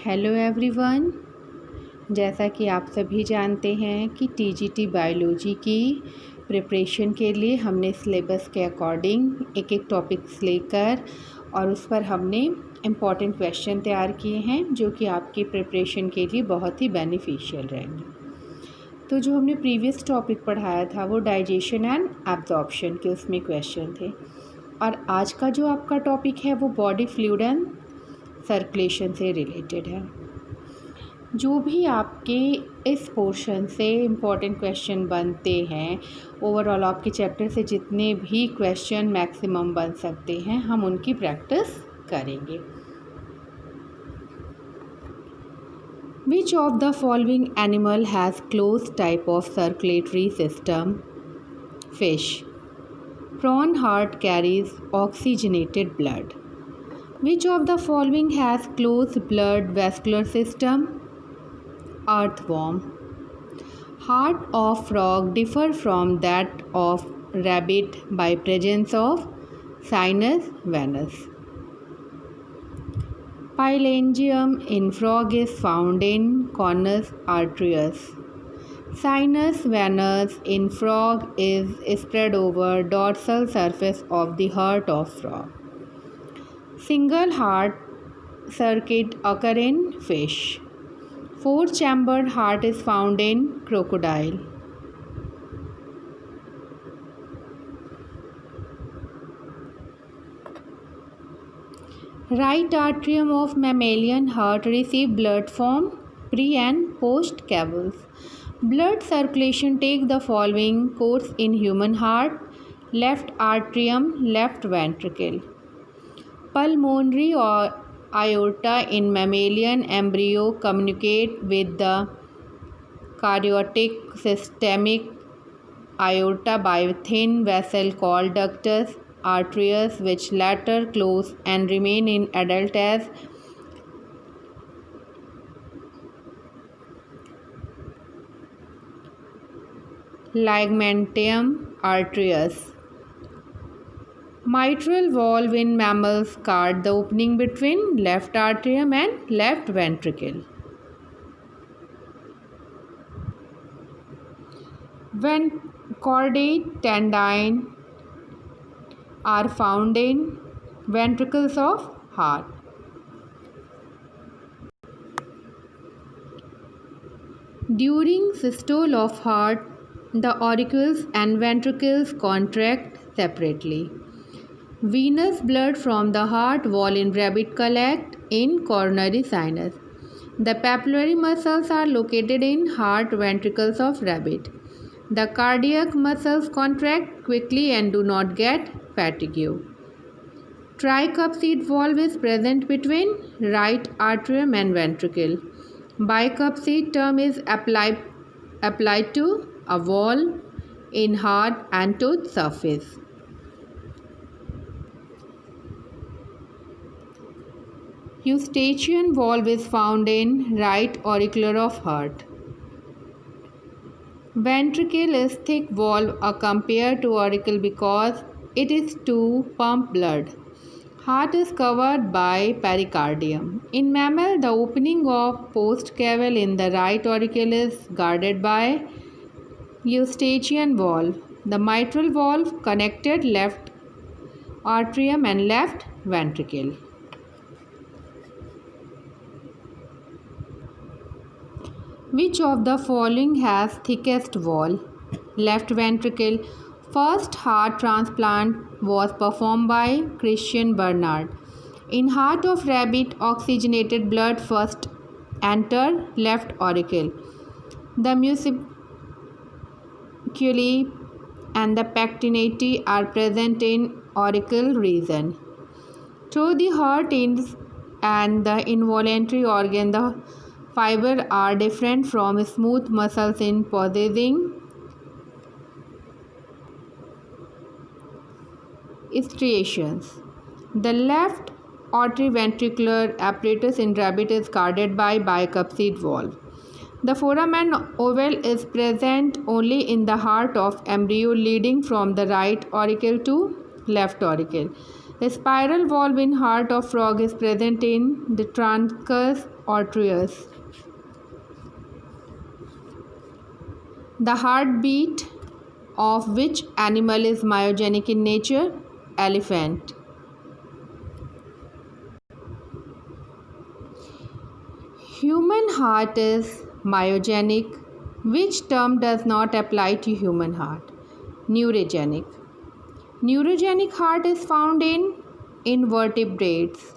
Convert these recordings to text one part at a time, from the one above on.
Hello everyone. जैसा कि आप सभी जानते हैं कि टीजीटी बायोलॉजी की प्रिपरेशन के लिए हमने सिलेबस के अकॉर्डिंग एक एक टॉपिक्स लेकर और उस पर हमने इम्पॉर्टेंट क्वेश्चन तैयार किए हैं जो कि आपकी प्रिपरेशन के लिए बहुत ही बेनिफिशियल रहेंगे। तो जो हमने प्रीवियस टॉपिक पढ़ाया था वो डाइजेशन एंड एब्जॉर्प्शन के उसमें क्वेश्चन थे, और आज का जो आपका टॉपिक है वो बॉडी फ्लूइड एंड सर्कुलेशन से रिलेटेड है। जो भी आपके इस पोर्शन से इम्पॉर्टेंट क्वेश्चन बनते हैं, ओवरऑल आपके चैप्टर से जितने भी क्वेश्चन मैक्सिमम बन सकते हैं हम उनकी प्रैक्टिस करेंगे। Which of the following animal has closed type of circulatory system? Fish. Prawn heart carries oxygenated blood. Which of the following has closed blood vascular system? Earthworm. Heart of frog differ from that of rabbit by presence of sinus venous. Phalangium in frog is found in conus arterius. Sinus venous in frog is spread over dorsal surface of the heart of frog. Single heart circuit occur in fish. Four-chambered heart is found in crocodile. Right atrium of mammalian heart receive blood from pre and post cables. Blood circulation take the following course in human heart: left atrium, left ventricle. Pulmonary or aorta in mammalian embryo communicate with the carotid systemic aorta by thin vessel called ductus arteriosus, which latter close and remain in adult as ligamentum arteriosus. Mitral valve in mammals guard the opening between left atrium and left ventricle. When chordate tendon are found in ventricles of heart. During systole of heart, the auricles and ventricles contract separately. Venous blood from the heart wall in rabbit collect in coronary sinus. The papillary muscles are located in heart ventricles of rabbit. The cardiac muscles contract quickly and do not get fatigue. Tricuspid valve is present between right atrium and ventricle. Bicuspid term is applied to a valve in heart and tooth surface. Eustachian valve is found in right auricular of heart. Ventricle is thick valve compared to auricle because it is to pump blood. Heart is covered by pericardium. In mammal, the opening of post cavale in the right auricle is guarded by Eustachian valve. The mitral valve connected left atrium and left ventricle. Which of the following has thickest wall? Left ventricle. First heart transplant was performed by Christian Barnard. In heart of rabbit, oxygenated blood first enter left auricle. The musculi and the pectinati are present in auricle region. Through the heart and the involuntary organ, the fibers are different from smooth muscles in possessing striations. The left atrioventricular apparatus in rabbit is guarded by bicuspid valve. The foramen ovale is present only in the heart of embryo, leading from the right auricle to left auricle. The spiral valve in heart of frog is present in the trunculus arterius. The heartbeat of which animal is myogenic in nature? Elephant. Human heart is myogenic. Which term does not apply to human heart? Neurogenic. Neurogenic heart is found in invertebrates.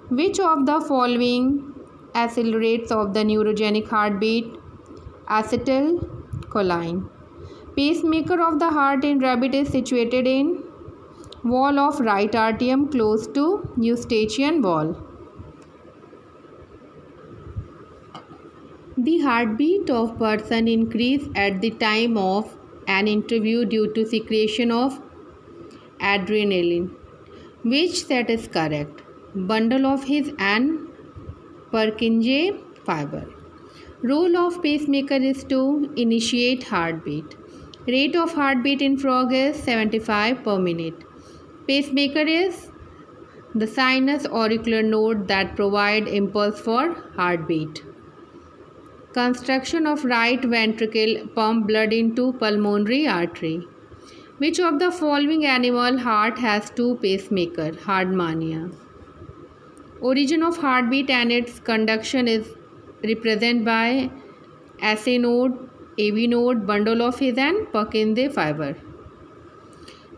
Which of the following accelerates of the neurogenic heartbeat? Acetylcholine. Pacemaker of the heart in rabbit is situated in wall of right atrium close to eustachian wall. The heartbeat of person increase at the time of an interview due to secretion of adrenaline. Which set is correct? Bundle of His and Purkinje fiber. Role of pacemaker is to initiate heartbeat. Rate of heartbeat in frog is 75 per minute. Pacemaker is the sinus auricular node that provide impulse for heartbeat. Construction of right ventricle pump blood into pulmonary artery. Which of the following animal heart has two pacemaker? Hardmania. Origin of heartbeat and its conduction is represented by SA node, AV node, bundle of His and Purkinje fiber.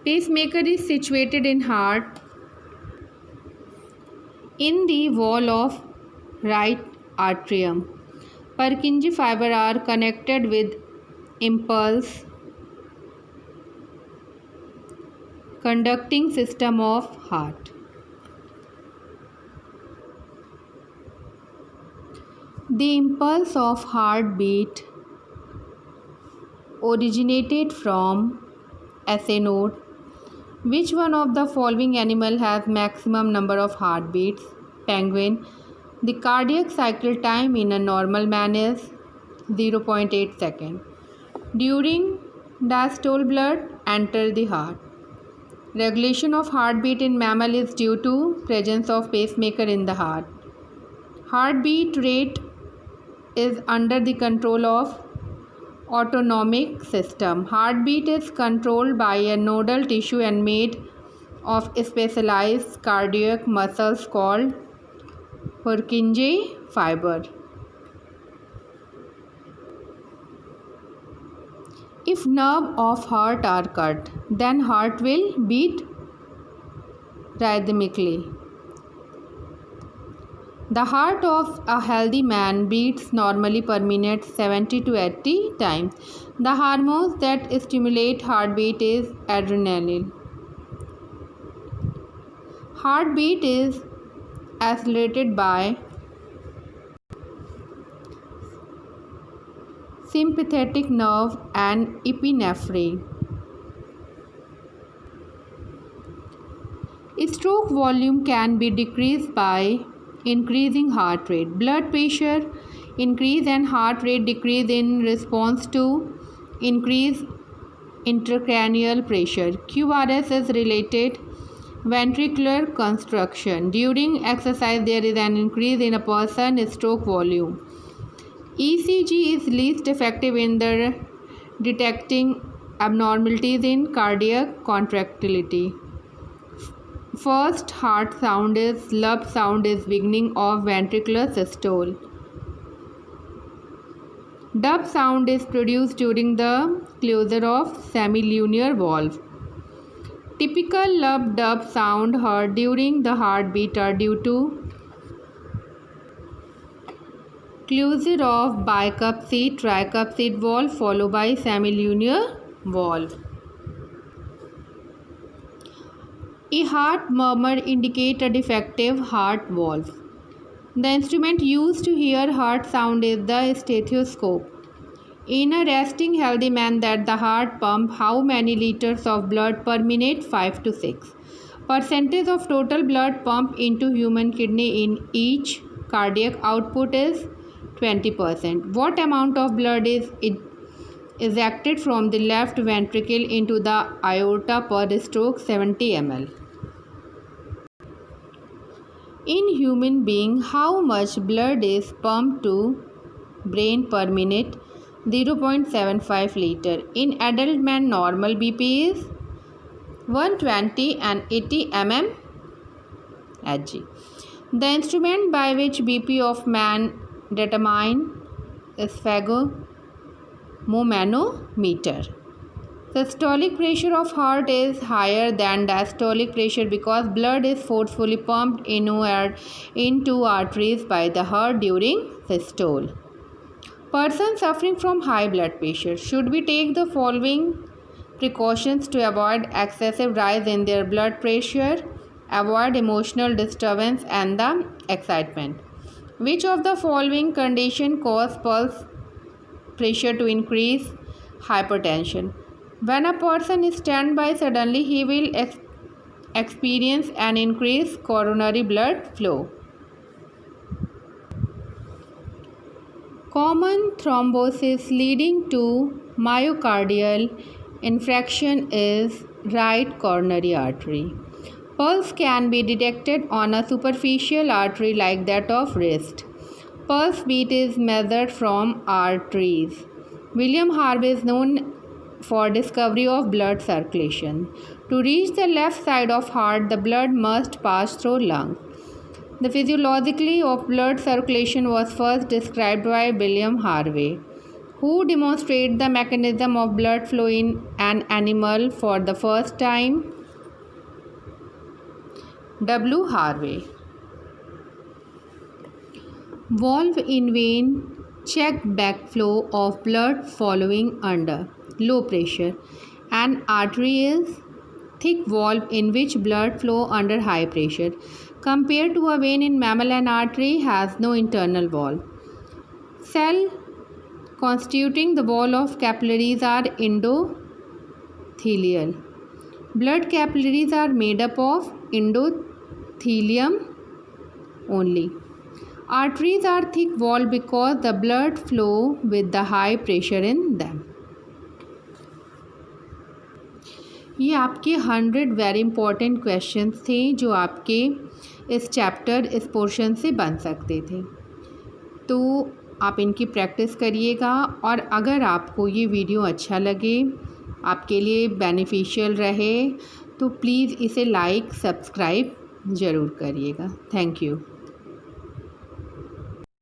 Pacemaker is situated in heart in the wall of right atrium. Purkinje fiber are connected with impulse conducting system of heart. The impulse of heartbeat originated from SA node. Which one of the following animal has maximum number of heartbeats? Penguin. The cardiac cycle time in a normal man is 0.8 seconds. During diastole blood enter the heart. Regulation of heartbeat in mammal is due to presence of pacemaker in the heart. Heartbeat rate is under the control of autonomic system. Heartbeat is controlled by a nodal tissue and made of specialized cardiac muscles called Purkinje fiber. If nerve of heart are cut, then heart will beat rhythmically. The heart of a healthy man beats normally per minute 70 to 80 times. The hormones that stimulate heartbeat is adrenaline. Heartbeat is accelerated by sympathetic nerve and epinephrine. Stroke volume can be decreased by increasing heart rate. Blood pressure increase and heart rate decrease in response to increased intracranial pressure. QRS is related ventricular construction. During exercise there is an increase in a person's stroke volume. ECG is least effective in the detecting abnormalities in cardiac contractility. First heart sound is lump sound is beginning of ventricular systole. Dub sound is produced during the closure of semilunar valve. Typical lump dub sound heard during the heartbeat are due to closure of bicuspid tricuspid valve followed by semilunar valve. A heart murmur indicates a defective heart valve. The instrument used to hear heart sound is the stethoscope. In a resting healthy man that the heart pump how many liters of blood per minute? 5 to 6. Percentage of total blood pump into human kidney in each cardiac output is 20%. What amount of blood is ejected from the left ventricle into the aorta per stroke? 70 ml. In human being, how much blood is pumped to brain per minute? 0.75 liter. In adult man, normal BP is 120 and 80 mm Hg. The instrument by which BP of man determined is sphygmomanometer. Systolic pressure of heart is higher than diastolic pressure because blood is forcefully pumped into arteries by the heart during systole. Person suffering from high blood pressure, should we take the following precautions to avoid excessive rise in their blood pressure? Avoid emotional disturbance and the excitement. Which of the following condition cause pulse pressure to increase? Hypertension. When a person is standby, suddenly he will experience an increased coronary blood flow. Common thrombosis leading to myocardial infarction is right coronary artery. Pulse can be detected on a superficial artery like that of wrist. Pulse beat is measured from arteries. William Harvey is known for discovery of blood circulation. To reach the left side of heart, the blood must pass through lungs. The physiology of blood circulation was first described by William Harvey. Who demonstrated the mechanism of blood flow in an animal for the first time? W. Harvey. Valve in vein check backflow of blood following under low pressure. An artery is thick valve in which blood flow under high pressure. Compared to a vein in mammal, an artery has no internal wall. Cell constituting the wall of capillaries are endothelial. Blood capillaries are made up of endothelium only. Arteries are thick wall because the blood flow with the high pressure in them. ये आपके 100 very important questions थे जो आपके इस chapter इस portion से बन सकते थे। तो आप इनकी प्रैक्टिस करिएगा और अगर आपको ये वीडियो अच्छा लगे, आपके लिए बेनिफिशियल रहे, तो प्लीज़ इसे लाइक सब्सक्राइब ज़रूर करिएगा। Thank you.